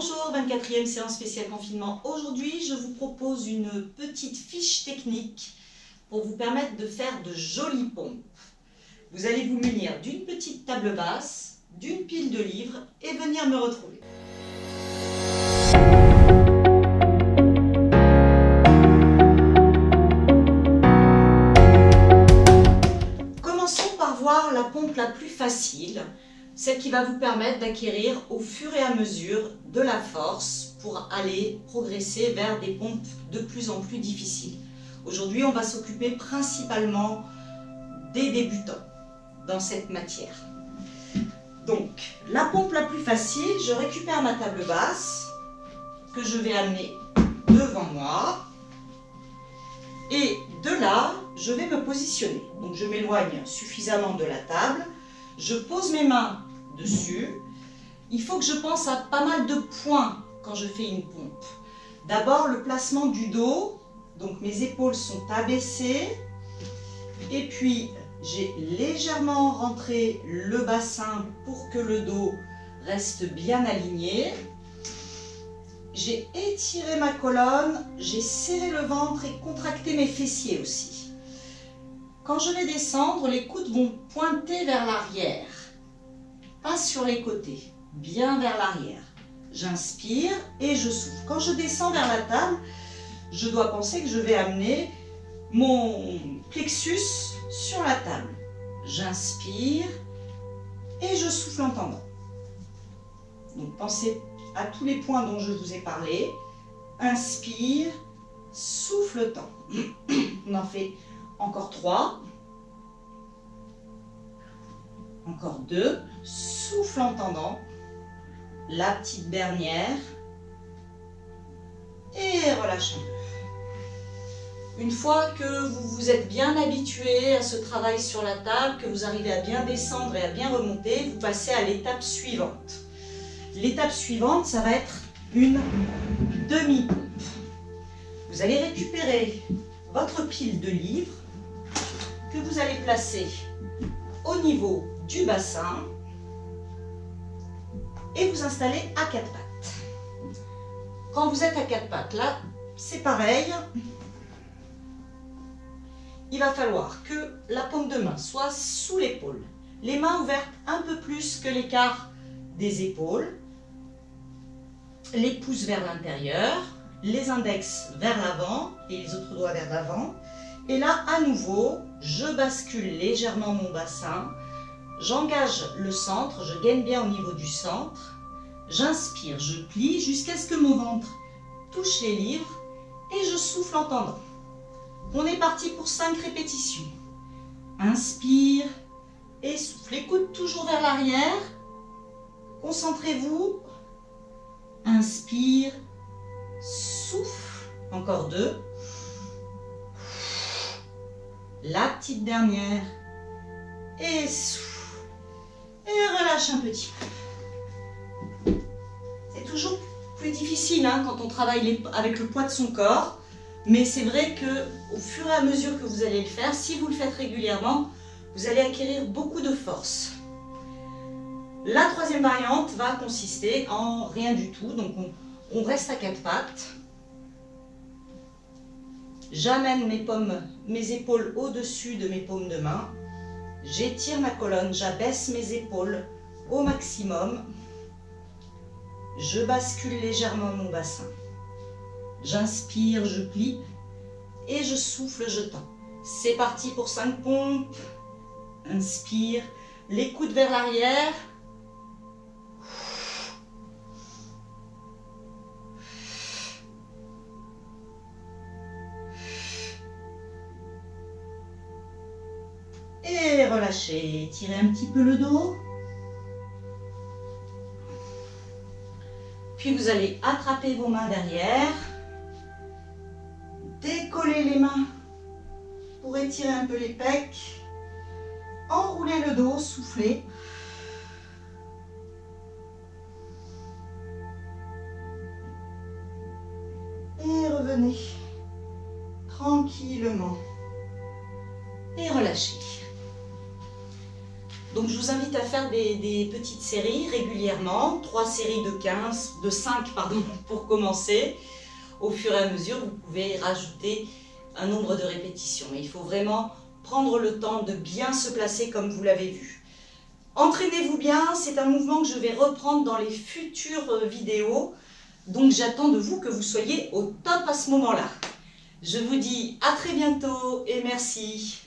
Bonjour, 24e séance spéciale confinement. Aujourd'hui, je vous propose une petite fiche technique pour vous permettre de faire de jolies pompes. Vous allez vous munir d'une petite table basse, d'une pile de livres et venir me retrouver. Commençons par voir la pompe la plus facile, celle qui va vous permettre d'acquérir au fur et à mesure de la force pour aller progresser vers des pompes de plus en plus difficiles. Aujourd'hui, on va s'occuper principalement des débutants dans cette matière. Donc, la pompe la plus facile, je récupère ma table basse que je vais amener devant moi et de là, je vais me positionner. Donc, je m'éloigne suffisamment de la table, je pose mes mains dessus. Il faut que je pense à pas mal de points quand je fais une pompe. D'abord, le placement du dos. Donc, mes épaules sont abaissées. Et puis, j'ai légèrement rentré le bassin pour que le dos reste bien aligné. J'ai étiré ma colonne, j'ai serré le ventre et contracté mes fessiers aussi. Quand je vais descendre, les coudes vont pointer vers l'arrière. Pas sur les côtés, bien vers l'arrière. J'inspire et je souffle. Quand je descends vers la table, je dois penser que je vais amener mon plexus sur la table. J'inspire et je souffle en tendant. Donc pensez à tous les points dont je vous ai parlé. Inspire, souffle, tend. On en fait encore 3. Encore 2, souffle en tendant, la petite dernière, et relâche un peu. Une fois que vous vous êtes bien habitué à ce travail sur la table, que vous arrivez à bien descendre et à bien remonter, vous passez à l'étape suivante. L'étape suivante, ça va être une demi-pompe. Vous allez récupérer votre pile de livres que vous allez placer au niveau du bassin et vous installer à 4 pattes. Quand vous êtes à 4 pattes, là, c'est pareil. Il va falloir que la paume de main soit sous l'épaule. Les mains ouvertes un peu plus que l'écart des épaules. Les pouces vers l'intérieur, les index vers l'avant et les autres doigts vers l'avant. Et là, à nouveau, je bascule légèrement mon bassin. J'engage le centre, je gaine bien au niveau du centre. J'inspire, je plie jusqu'à ce que mon ventre touche les livres et je souffle en tendant. On est parti pour 5 répétitions. Inspire et souffle. Les coudes toujours vers l'arrière. Concentrez-vous. Inspire, souffle. Encore 2. La petite dernière. Et souffle. Et relâche un petit peu. C'est toujours plus difficile quand on travaille avec le poids de son corps. Mais c'est vrai qu'au fur et à mesure que vous allez le faire, si vous le faites régulièrement, vous allez acquérir beaucoup de force. La troisième variante va consister en rien du tout. Donc on reste à 4 pattes. J'amène mes épaules au-dessus de mes paumes de main. J'étire ma colonne, j'abaisse mes épaules au maximum. Je bascule légèrement mon bassin. J'inspire, je plie et je souffle, je tends. C'est parti pour 5 pompes. Inspire, les coudes vers l'arrière. Et relâchez, étirez un petit peu le dos. Puis vous allez attraper vos mains derrière. Décoller les mains pour étirer un peu les pecs. Enrouler le dos, souffler. Et revenez tranquillement. Et relâchez. Donc je vous invite à faire des petites séries régulièrement, 3 séries de 5 pardon, pour commencer. Au fur et à mesure, vous pouvez rajouter un nombre de répétitions. Mais il faut vraiment prendre le temps de bien se placer comme vous l'avez vu. Entraînez-vous bien, c'est un mouvement que je vais reprendre dans les futures vidéos. Donc j'attends de vous que vous soyez au top à ce moment-là. Je vous dis à très bientôt et merci.